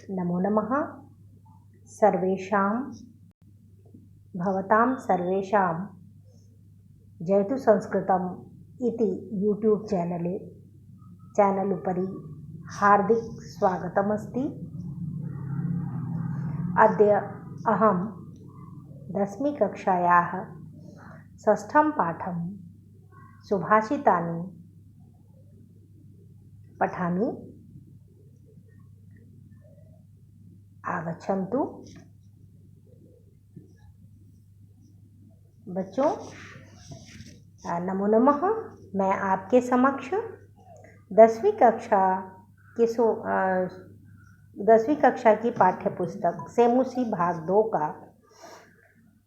नमो नमः। सर्वेषां भवतां सर्वेषां जयतु संस्कृतम् इति यूट्यूब् चैनल् उपरि हार्दिक स्वागतमस्ति। अद्य अहं 10वीं कक्षायाः षष्ठं पाठं सुभाषितानि पठामि। आगच्छन्तु। बच्चों, नमो नमः। मैं आपके समक्ष 10वीं कक्षा की पाठ्य पुस्तक सेमुसी भाग 2 का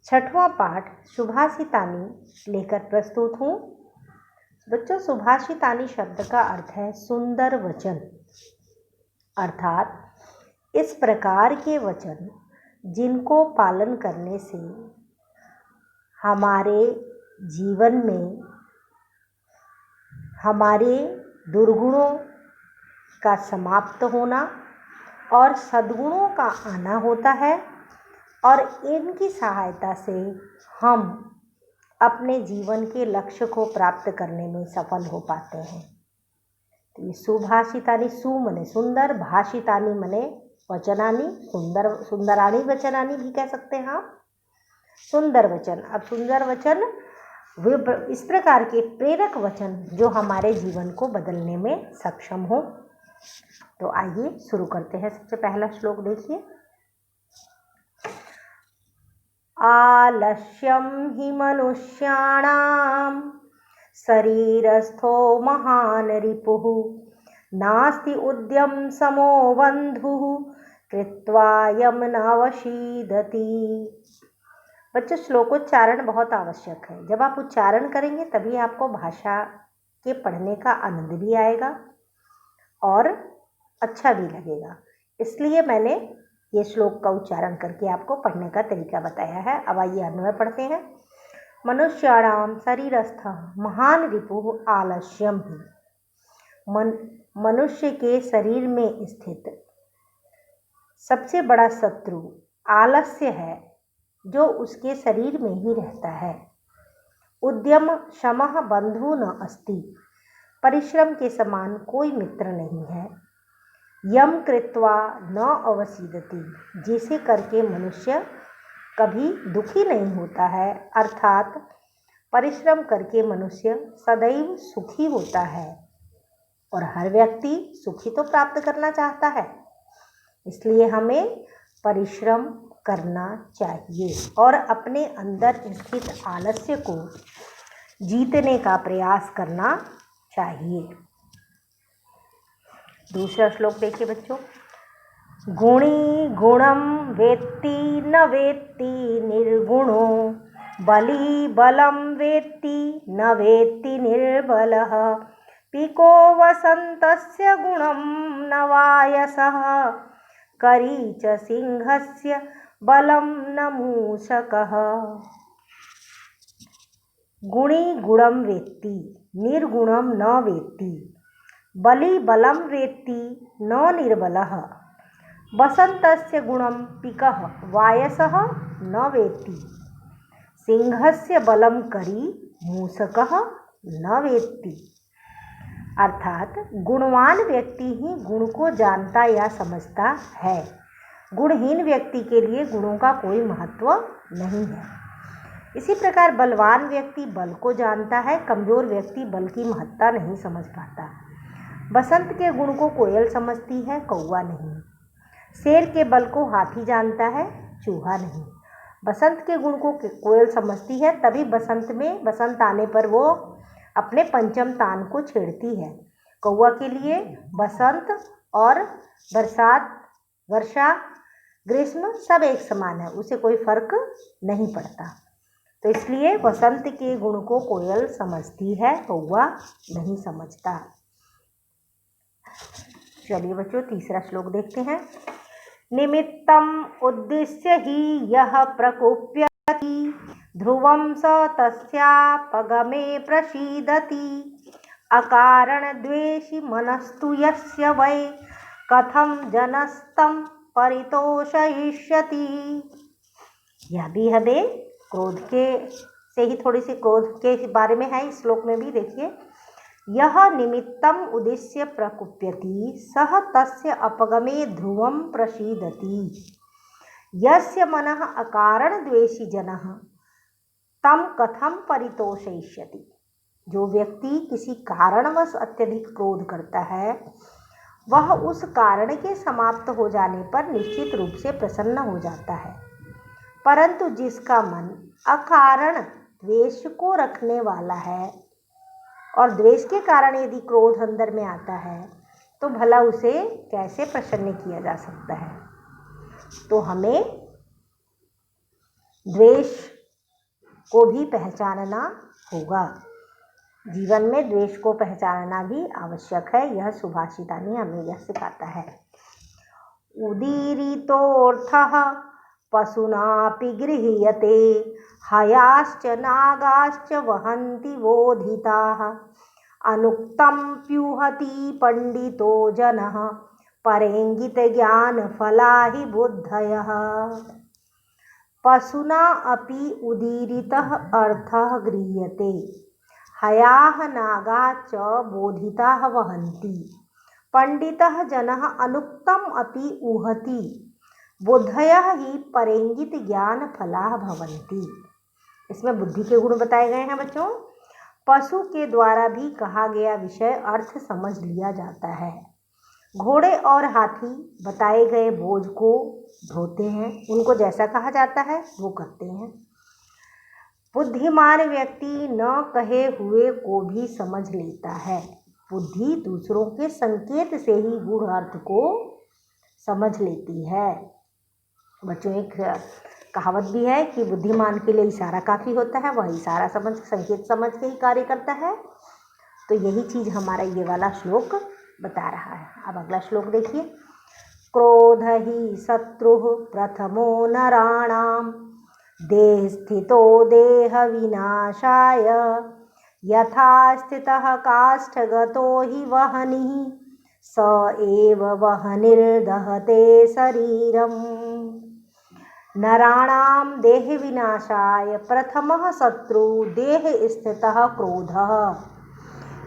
6वां पाठ सुभाषितानि लेकर प्रस्तुत हूँ। बच्चों, सुभाषितानि शब्द का अर्थ है सुंदर वचन, अर्थात इस प्रकार के वचन जिनको पालन करने से हमारे जीवन में हमारे दुर्गुणों का समाप्त होना और सद्गुणों का आना होता है और इनकी सहायता से हम अपने जीवन के लक्ष्य को प्राप्त करने में सफल हो पाते हैं। तो ये सुभाषितानि, सु मने सुंदर, भाषितानि मने वचनानि, सुंदराणि वचनानि भी कह सकते हैं आप। सुंदर वचन। अब सुंदर वचन इस प्रकार के प्रेरक वचन जो हमारे जीवन को बदलने में सक्षम हो। तो आइए शुरू करते हैं। सबसे पहला श्लोक देखिए। आलस्यं हि मनुष्याणां शरीरस्थो महान् रिपुः नास्ति उद्यम समो बन्धुः कृत्वा यम नावशीदति। बच्चों, श्लोकोच्चारण बहुत आवश्यक है। जब आप उच्चारण करेंगे तभी आपको भाषा के पढ़ने का आनंद भी आएगा और अच्छा भी लगेगा। इसलिए मैंने ये श्लोक का उच्चारण करके आपको पढ़ने का तरीका बताया है। अब आइए अन्वय पढ़ते हैं। मनुष्याणाम शरीरस्थ महान रिपुः आलस्यम ही। मनुष्य के शरीर में स्थित सबसे बड़ा शत्रु आलस्य है, जो उसके शरीर में ही रहता है। उद्यम शमः बंधु न अस्ति। परिश्रम के समान कोई मित्र नहीं है। यम कृत्वा न अवसीदति। जिसे करके मनुष्य कभी दुखी नहीं होता है, अर्थात परिश्रम करके मनुष्य सदैव सुखी होता है और हर व्यक्ति सुखी तो प्राप्त करना चाहता है। इसलिए हमें परिश्रम करना चाहिए और अपने अंदर स्थित आलस्य को जीतने का प्रयास करना चाहिए। दूसरा श्लोक देखिए बच्चों। गुणी गुणम वेत्ति न वेत्ति निर्गुणो बली बलम वेत्ति न वेत्ति निर्बलः पिको वसन्तस्य गुणम न वायसः करी च सिंहस्य बलम न मूषकः। गुणी गुणम वेत्ति निर्गुणम न वेत्ति बली बलम वेत्ति न निर्बलः वसन्तस्य गुणम पिकः वायसः न वेत्ति सिंहस्य बलम करी मूषकः न वेत्ति। अर्थात गुणवान व्यक्ति ही गुण को जानता या समझता है। गुणहीन व्यक्ति के लिए गुणों का कोई महत्व नहीं है। इसी प्रकार बलवान व्यक्ति बल को जानता है, कमजोर व्यक्ति बल की महत्ता नहीं समझ पाता। बसंत के गुण को कोयल समझती है, कौवा नहीं। शेर के बल को हाथी जानता है, चूहा नहीं। बसंत के गुण को कोयल समझती है, तभी बसंत आने पर वो अपने पंचम तान को छेड़ती है। कौवा के लिए बसंत और बरसात, वर्षा, ग्रीष्म सब एक समान है, उसे कोई फर्क नहीं पड़ता। तो इसलिए बसंत के गुण को कोयल समझती है, कौवा नहीं समझता। चलिए बच्चों, तीसरा श्लोक देखते हैं। निमित्तम उद्दिश्य ही यह प्रकोप्यति ध्रुवं स तस्यापगमे प्रसीदति अकारण द्वेषी मनस्तु यस्य वै कथं जनस्तं परितोषयिष्यति। यह भी हमें क्रोध के से ही थोड़ी सी क्रोध के बारे में है इस श्लोक में भी। देखिए, यह निमित्तम उद्देश्य प्रकुप्यति सह तस्य अपगमे ध्रुवं प्रसीदति। यस्य मनः अकारण द्वेषी जनः तम कथम परितोषयिष्यति। जो व्यक्ति किसी कारणवश अत्यधिक क्रोध करता है वह उस कारण के समाप्त हो जाने पर निश्चित रूप से प्रसन्न हो जाता है, परंतु जिसका मन अकारण द्वेष को रखने वाला है और द्वेष के कारण यदि क्रोध अंदर में आता है तो भला उसे कैसे प्रसन्न किया जा सकता है। तो हमें द्वेष को भी पहचानना होगा। जीवन में द्वेष को पहचानना भी आवश्यक है। यह सुभाषितानी हमें यह सिखाता है। उदीरितोऽर्थः पशुनापि गृह्यते हयाश्च नागाश्च वहन्ति बोधिताः। अनुक्तं प्यूहति पंडितो जनः परेंगित ज्ञान फला हि बुद्धयः। पशुना अपि उदीरितः अर्थः गृह्यते हयाः नागाः च बोधिताः वहन्ति पंडितः जनः अनुक्तम् अपि ऊहति बुद्धयः हि परेंगित ज्ञान फलाः भवन्ति। इसमें बुद्धि के गुण बताए गए हैं बच्चों। पशु के द्वारा भी कहा गया विषय अर्थ समझ लिया जाता है। घोड़े और हाथी बताए गए बोझ को ढोते हैं, उनको जैसा कहा जाता है वो करते हैं। बुद्धिमान व्यक्ति न कहे हुए को भी समझ लेता है। बुद्धि दूसरों के संकेत से ही गूढ़ अर्थ को समझ लेती है। बच्चों, एक कहावत भी है कि बुद्धिमान के लिए इशारा काफ़ी होता है, वह इशारा संकेत समझ के ही कार्य करता है। तो यही चीज़ हमारा ये वाला श्लोक बता रहा है। अब अगला श्लोक देखिए। क्रोध ही शत्रुः प्रथमो नराणां देह स्थितो देह विनाशाय यथा स्थितः काष्ठगतो हि वह्निः स एव वह्निर्दहते शरीरम्। नराणां देह विनाशाय प्रथमः शत्रु देह स्थितः क्रोधः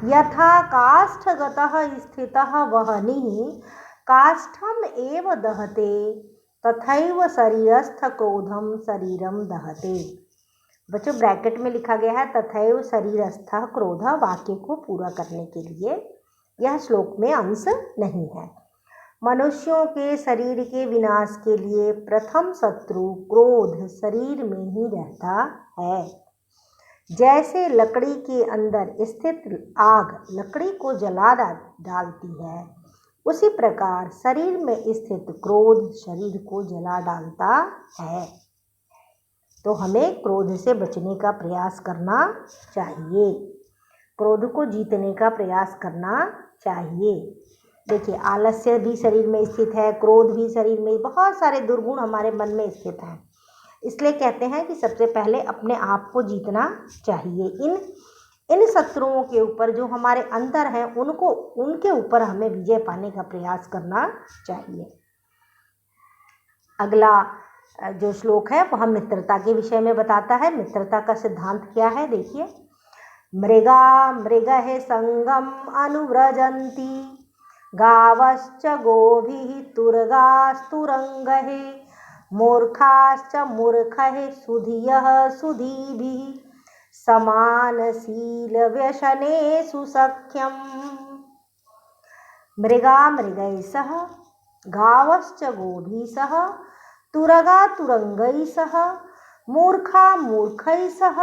यथा काष्ठगतः स्थितः वह्निः काष्ठम एव दहते तथैव शरीरस्थ क्रोधम शरीरम दहते। बच्चों, ब्रैकेट में लिखा गया है तथैव शरीरस्थ क्रोध। वाक्य को पूरा करने के लिए यह श्लोक में अंश नहीं है। मनुष्यों के शरीर के विनाश के लिए प्रथम शत्रु क्रोध शरीर में ही रहता है। जैसे लकड़ी के अंदर स्थित आग लकड़ी को जला डालती है, उसी प्रकार शरीर में स्थित क्रोध शरीर को जला डालता है। तो हमें क्रोध से बचने का प्रयास करना चाहिए, क्रोध को जीतने का प्रयास करना चाहिए। देखिए, आलस्य भी शरीर में स्थित है, क्रोध भी शरीर में, बहुत सारे दुर्गुण हमारे मन में स्थित हैं। इसलिए कहते हैं कि सबसे पहले अपने आप को जीतना चाहिए। इन शत्रुओं के ऊपर जो हमारे अंदर हैं उनके ऊपर हमें विजय पाने का प्रयास करना चाहिए। अगला जो श्लोक है वह मित्रता के विषय में बताता है। मित्रता का सिद्धांत क्या है देखिए। मृगा मृगः संगम अनुव्रजन्ति गावश्च गोभिः तुरगास्तुरंगः मूर्खाश्च मूर्खः सुधियः सुधीभिः समानशील व्यसनेषु सख्यम्। मृगा मृगैः सह गावश्च गोभिः सह तुरगा तुरंगैः सह मूर्खा मूर्खैः सह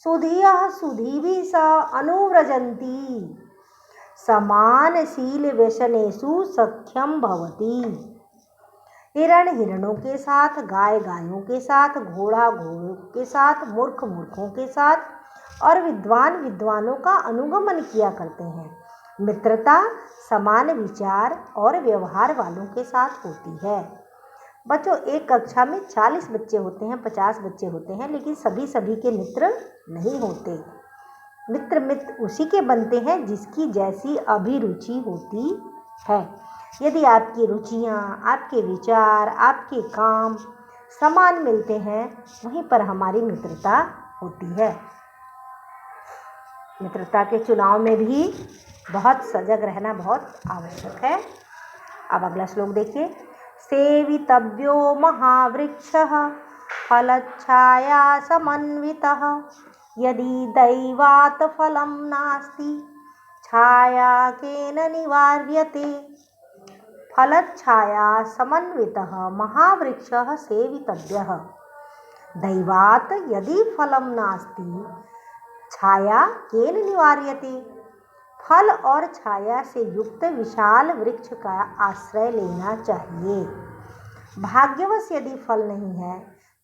सुधियः सुधीभिः सह अनुव्रजन्ति समानशील व्यसनेषु सख्यम भवति। हिरण हिरणों के साथ, गाय गायों के साथ, घोड़ा घोड़ों के साथ, मूर्ख मूर्खों के साथ और विद्वान विद्वानों का अनुगमन किया करते हैं। मित्रता समान विचार और व्यवहार वालों के साथ होती है। बच्चों, एक कक्षा में 40 बच्चे होते हैं, 50 बच्चे होते हैं, लेकिन सभी के मित्र नहीं होते। मित्र उसी के बनते हैं जिसकी जैसी अभिरुचि होती है। यदि आपकी रुचियाँ, आपके विचार, आपके काम समान मिलते हैं, वहीं पर हमारी मित्रता होती है। मित्रता के चुनाव में भी बहुत सजग रहना बहुत आवश्यक है। अब अगला श्लोक देखिए। सेवितव्यो महावृक्षः फलच्छाया समन्वितः यदि दैवात् फलं नास्ति छाया केन निवार्यते। फलच्छाया समन्वितः महावृक्षः सेवितव्यः दैवात् यदि फलं नास्ति छाया केन निवार्यते। फल और छाया से युक्त विशाल वृक्ष का आश्रय लेना चाहिए। भाग्यवश यदि फल नहीं है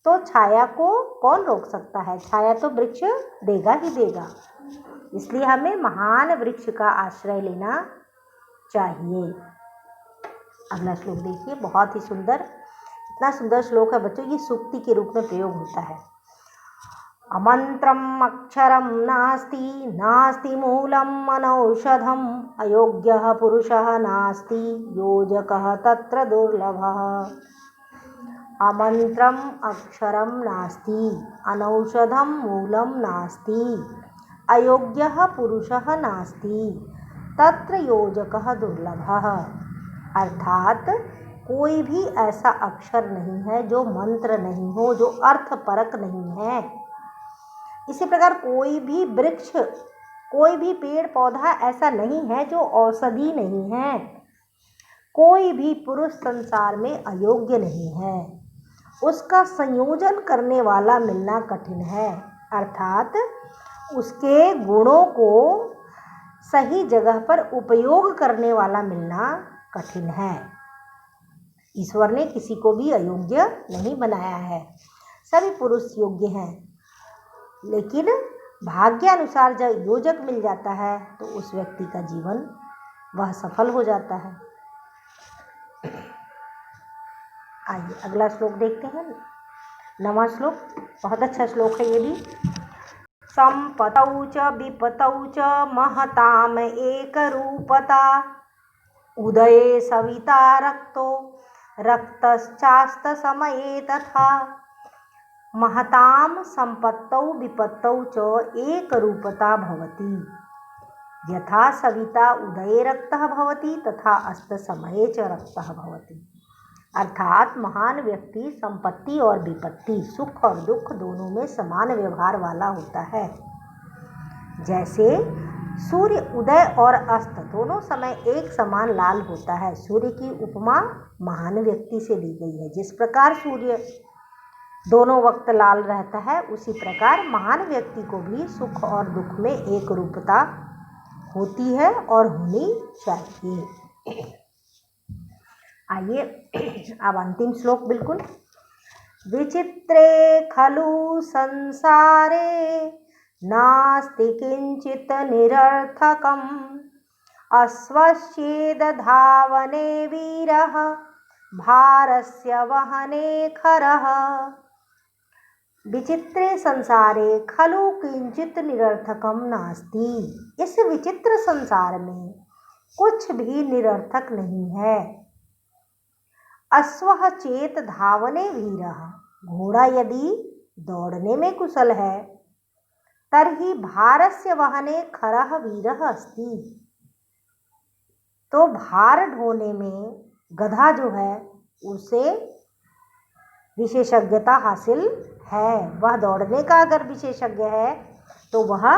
तो छाया को कौन रोक सकता है? छाया तो वृक्ष देगा ही देगा। इसलिए हमें महान वृक्ष का आश्रय लेना चाहिए। अगला श्लोक देखिए, बहुत ही सुंदर, इतना सुंदर श्लोक है बच्चों, ये सूक्ति के रूप में प्रयोग होता है। अमन्त्रम् अक्षरं नास्ति नास्ति मूलम् अनौषधम् अयोग्यः पुरुषः नास्ति योजकः तत्र दुर्लभः। अमन्त्रम् अक्षरं नास्ति अनौषधं मूलं नास्ति अयोग्यः पुरुषः नास्ति तत्र योजकः दुर्लभः। अर्थात कोई भी ऐसा अक्षर नहीं है जो मंत्र नहीं हो, जो अर्थपरक नहीं है। इसी प्रकार कोई भी वृक्ष, कोई भी पेड़ पौधा ऐसा नहीं है जो औषधि नहीं है। कोई भी पुरुष संसार में अयोग्य नहीं है। उसका संयोजन करने वाला मिलना कठिन है। अर्थात उसके गुणों को सही जगह पर उपयोग करने वाला मिलना कठिन है। ईश्वर ने किसी को भी अयोग्य नहीं बनाया है, सभी पुरुष योग्य हैं। लेकिन भाग्यानुसार जब योजक मिल जाता है तो उस व्यक्ति का जीवन वह सफल हो जाता है। आइए अगला श्लोक देखते हैं, 9वां श्लोक, बहुत अच्छा श्लोक है ये भी। संपतौ च विपतौ च महताम एकरूपता उदये सविता रक्तो रक्तश्चास्त समये तथा। महतां संपत्तौ विपत्तौ च एकरूपता भवति यथा सविता उदये रक्तः भवति तथा अस्त समये च रक्तः भवति। अर्थात महान व्यक्ति संपत्ति और विपत्ति, सुख और दुख दोनों में समान व्यवहार वाला होता है। जैसे सूर्य उदय और अस्त दोनों समय एक समान लाल होता है। सूर्य की उपमा महान व्यक्ति से दी गई है। जिस प्रकार सूर्य दोनों वक्त लाल रहता है, उसी प्रकार महान व्यक्ति को भी सुख और दुख में एक रूपता होती है और होनी चाहिए। आइए अब अंतिम श्लोक बिल्कुल। विचित्रे खलु संसारे नास्ति किंचित निरर्थकम् अस्वश्चेद धावने वीरः भारस्य वहने खरः। विचित्रे संसारे खलु किंचित निरर्थकम नास्ति। इस विचित्र संसार में कुछ भी निरर्थक नहीं है। अश्वः चेत धावने वीरः, घोड़ा यदि दौड़ने में कुशल है, तर्हि भारस्य वहने खरः वीरः अस्ति। तो भार ढोने में गधा जो है उसे विशेषज्ञता हासिल है। वह दौड़ने का अगर विशेषज्ञ है तो वह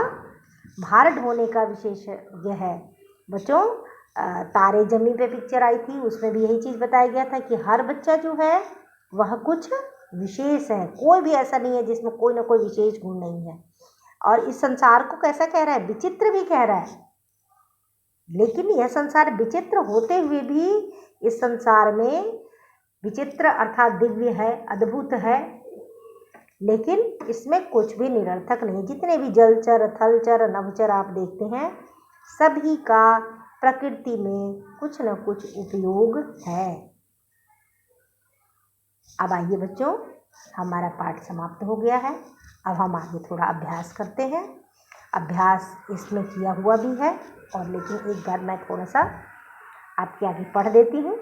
भार ढोने का विशेषज्ञ है। बच्चों, तारे ज़मीन पे पिक्चर आई थी, उसमें भी यही चीज़ बताया गया था कि हर बच्चा जो है वह कुछ विशेष है। कोई भी ऐसा नहीं है जिसमें कोई ना कोई विशेष गुण नहीं है। और इस संसार को कैसा कह रहा है? विचित्र भी कह रहा है। लेकिन यह संसार विचित्र होते हुए भी इस संसार में विचित्र अर्थात दिव्य है, अद्भुत है, लेकिन इसमें कुछ भी निरर्थक नहीं। जितने भी जलचर, थलचर, नभचर आप देखते हैं, सभी का प्रकृति में कुछ न कुछ उपयोग है। अब आइए बच्चों, हमारा पाठ समाप्त हो गया है। अब हम आगे थोड़ा अभ्यास करते हैं। अभ्यास इसमें किया हुआ भी है, और लेकिन एक बार मैं थोड़ा सा आपके आगे पढ़ देती हूँ।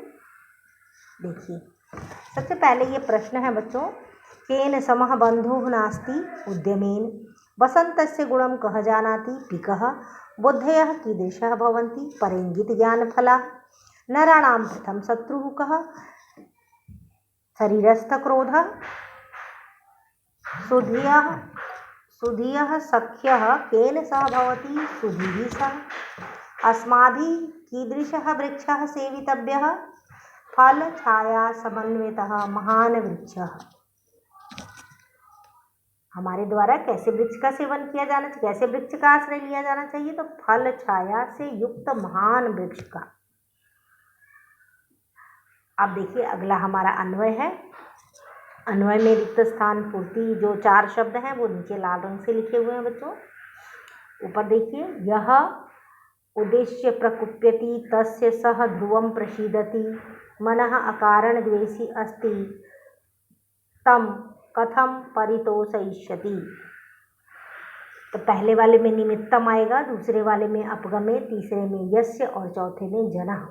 देखिए, सबसे पहले ये प्रश्न है बच्चों, केन समः बंधुः नास्ति उद्यमेन वसन्तस्य गुणं कः जानाति पिकः बुद्धयः कीदृशः भवन्ति परेङ्गित ज्ञानफलाः नराणां प्रथम शत्रुः कः शरीरस्थ क्रोधः सुधियः सख्यः केन सह भवति सुधीः सह अस्माभिः कीदृशः वृक्षः सेवितव्यः फल छाया समन्वितः महान वृक्षः। हमारे द्वारा कैसे वृक्ष का सेवन किया जाना चाहिए, कैसे वृक्ष का आश्रय लिया जाना चाहिए, तो फल छाया से युक्त महान वृक्ष का। अब देखिए अगला हमारा अन्वय है। अन्वय में रिक्त स्थान पूर्ति जो 4 शब्द हैं वो नीचे लाल रंग से लिखे हुए हैं बच्चों। ऊपर देखिए, यह उद्देश्य प्रकुप्यति तस्य सह ध्रुवं प्रसीदति मनः अकारण द्वेषी अस्ति तम कथम परितोषयिष्यति। तो पहले वाले में निमित्तम आएगा, दूसरे वाले में अपगमे, तीसरे में यस्य और चौथे में जनः।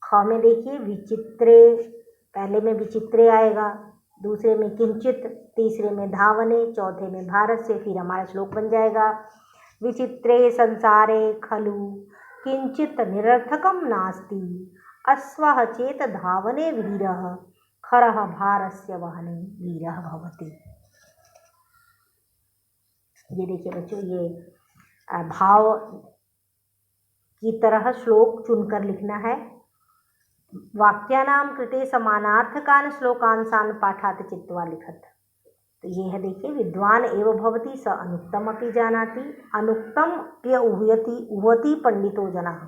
ख में देखिए विचित्रे, पहले में विचित्रे आएगा, दूसरे में किंचित, तीसरे में धावने, चौथे में भारत से। फिर हमारा श्लोक बन जाएगा, विचित्रे संसारे खलु किंचित निरर्थकम नास्ति अश्वः चेत धावने वीरः खरः भारस्य वहने वीरः भवति। ये देखिए बच्चों, ये भाव की तरह श्लोक चुनकर लिखना है। वाक्यानां कृते समानार्थकान् श्लोकांशान् पाठात् चित्वा लिखत। तो ये है देखिए, विद्वान एव भवति स अनुक्तम अपि जानाति अनुक्तम प्य उहति पंडितो जनः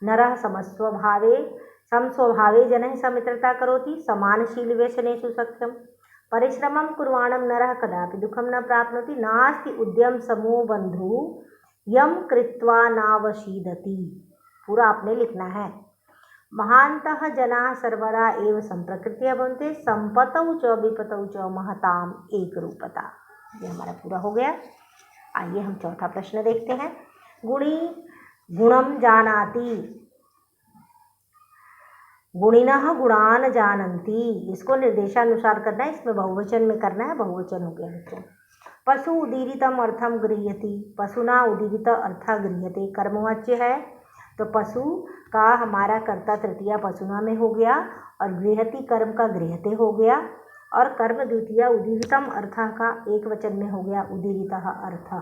नरः समस्वभावे जनैः समित्रता करोति समानशील व्यसनेषु सख्यं परिश्रमं कुर्वाणं नरः कदापि दुःखं न प्राप्नोति नास्ति उद्यम समो बन्धुः यम कृत्वा नावशीदति। पूरा आपने लिखना है। महान्तः जनाः सर्वदा एव सम्प्रकृत्या भवन्ति संपतौ च विपतौ च महताम एकरूपता। ये हमारा पूरा हो गया। आइए हम चौथा प्रश्न देखते हैं। गुणी गुणम जानाति गुणिनः गुणान जानन्ति। इसको निर्देशानुसार करना है, इसमें बहुवचन में करना है। बहुवचन हो गया बच्चों। पशु उदीरितम अर्थम गृह्यति पशुना उदीरित अर्था गृह्यते कर्मवाच्य है, तो पशु का हमारा कर्ता तृतीया पशुना में हो गया और गृहति कर्म का गृहते हो गया और कर्म द्वितीया उदीरितम अर्थ का एक वचन में हो गया उदीरितः अर्थ।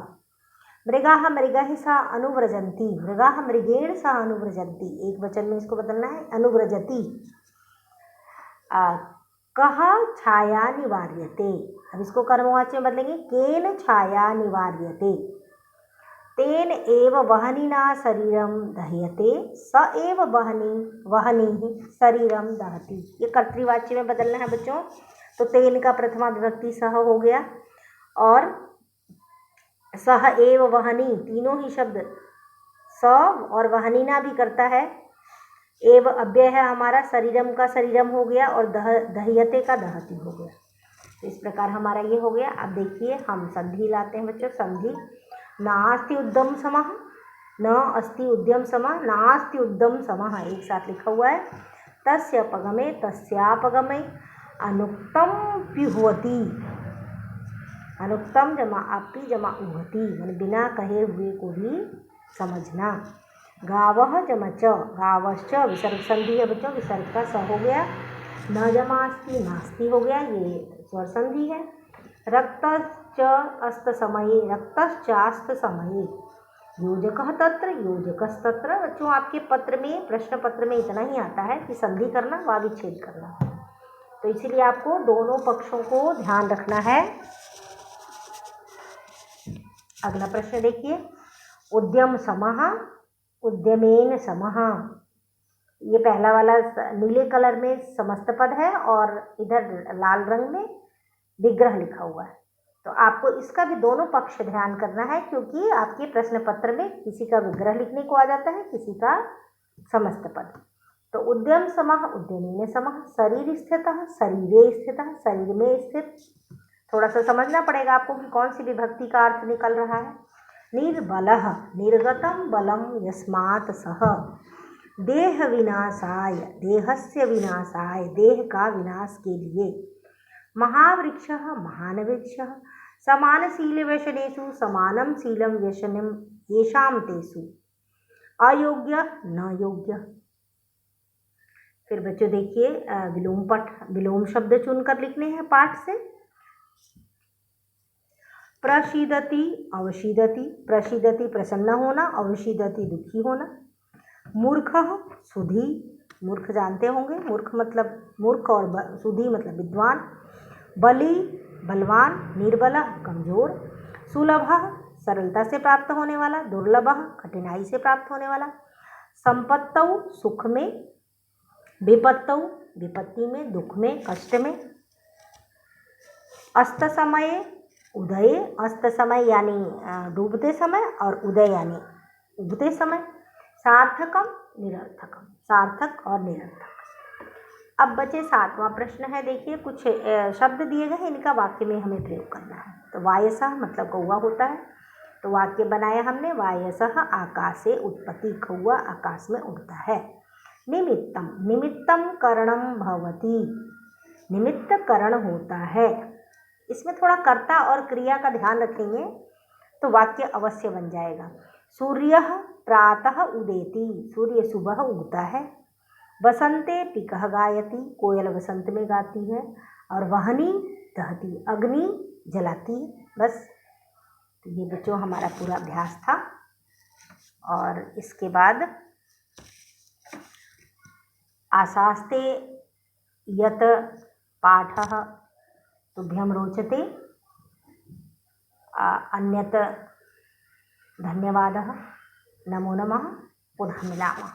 मृगाः मृगैः सह अनुव्रजन्ति मृगाः मृगेण सह अनुव्रजन्ति, एक वचन में इसको बदलना है अनुव्रजति। कः छाया निवार्यते, अब इसको कर्मवाच्य में बदलेंगे केन छाया निवार्यते तेन एव वहनिना शरीरम दह्यते स एव वहनी शरीरम दहति। ये कर्तृवाच्य में बदलना है बच्चों। तो तेन का प्रथमा विभक्ति सह हो गया और सह एव वहनी, तीनों ही शब्द स और वहनिना भी करता है। एव अव्यय है हमारा, शरीरम का शरीरम हो गया और दह्यते का दहति हो गया। तो इस प्रकार हमारा ये हो गया। अब देखिए हम संधि लाते हैं बच्चों। संधि नास्ति उद्यम समः, न अस्ति उद्यम समः, नास्ति उद्यम समः, एक साथ लिखा हुआ है। तस्य अपगमे तस्यापगमे अनुक्तम पिहुवति, अनुक्तम जमा अपि जमा उहति, मैंने बिना कहे हुए को भी समझना। गावः जमा च गावश्च विसर्ग संधि है बच्चों, विसर्ग का स हो गया। न जमा अस्ति नास्ति हो गया, ये स्वर संधि है। रक्तश्च अस्त समये रक्तश्चास्त समये योजकः तत्र योजकस्तत्र। बच्चों आपके पत्र में, प्रश्न पत्र में इतना ही आता है कि संधि करना व विच्छेद करना, तो इसीलिए आपको दोनों पक्षों को ध्यान रखना है। अगला प्रश्न देखिए, उद्यम समः उद्यमेन समः। ये पहला वाला नीले कलर में समस्त पद है और इधर लाल रंग में विग्रह लिखा हुआ है। तो आपको इसका भी दोनों पक्ष ध्यान करना है, क्योंकि आपके प्रश्न पत्र में किसी का विग्रह लिखने को आ जाता है, किसी का समस्त पद। तो उद्यम समः उद्यमेन समः, शरीर स्थितः शरीरे स्थितः, शरीर में स्थित। थोड़ा सा समझना पड़ेगा आपको कि कौन सी विभक्ति का अर्थ निकल रहा है। निर्बलः निर्गतं बलं यस्मात् सः देहविनाशाय देहस्य विनाशाय देह का विनाश के लिए महावृक्षः महान वृक्षः समानशीलव्यसनेषु समानं शीलं व्यसनं येषां तेषु अयोग्य न योग्य। फिर बच्चों देखिए विलोम शब्द चुनकर लिखने हैं पाठ से। प्रसीदति अवसीदति, प्रसीदति प्रसन्न होना, अवसीदति दुखी होना। मूर्खः सुधी, मूर्ख जानते होंगे, मूर्ख मतलब मूर्ख और सुधी मतलब विद्वान। बली बलवान, निर्बलः कमजोर। सुलभः सरलता से प्राप्त होने वाला, दुर्लभः कठिनाई से प्राप्त होने वाला। संपत्तौ सुख में, विपत्तौ विपत्ति में, दुख में, कष्ट में। अस्त समय उदय, अस्त समय यानी डूबते समय और उदय यानी उगते समय। सार्थकम निरर्थकम, सार्थक और निरर्थक। अब बचे 7वां प्रश्न है। देखिए कुछ शब्द दिए गए हैं, इनका वाक्य में हमें प्रयोग करना है। तो वायसः मतलब कौवा होता है, तो वाक्य बनाया हमने वायसः आकाशे उत्पत्ति, कौवा आकाश में उड़ता है। निमित्तम, निमित्तम करणम भवति, निमित्त करण होता है। इसमें थोड़ा कर्ता और क्रिया का ध्यान रखेंगे तो वाक्य अवश्य बन जाएगा। सूर्यः प्रातः उदेति, सूर्य सुबह उगता है। बसंते पिकः गायति, कोयल बसंत में गाती है। और वहनी दहती, अग्नि जलाती है। बस तो ये बच्चों हमारा पूरा अभ्यास था। और इसके बाद आशास्ते यत पाठः तुभ्यं रोचते, अन्यत् धन्यवादः, नमो नमः, पुनः मिलामः।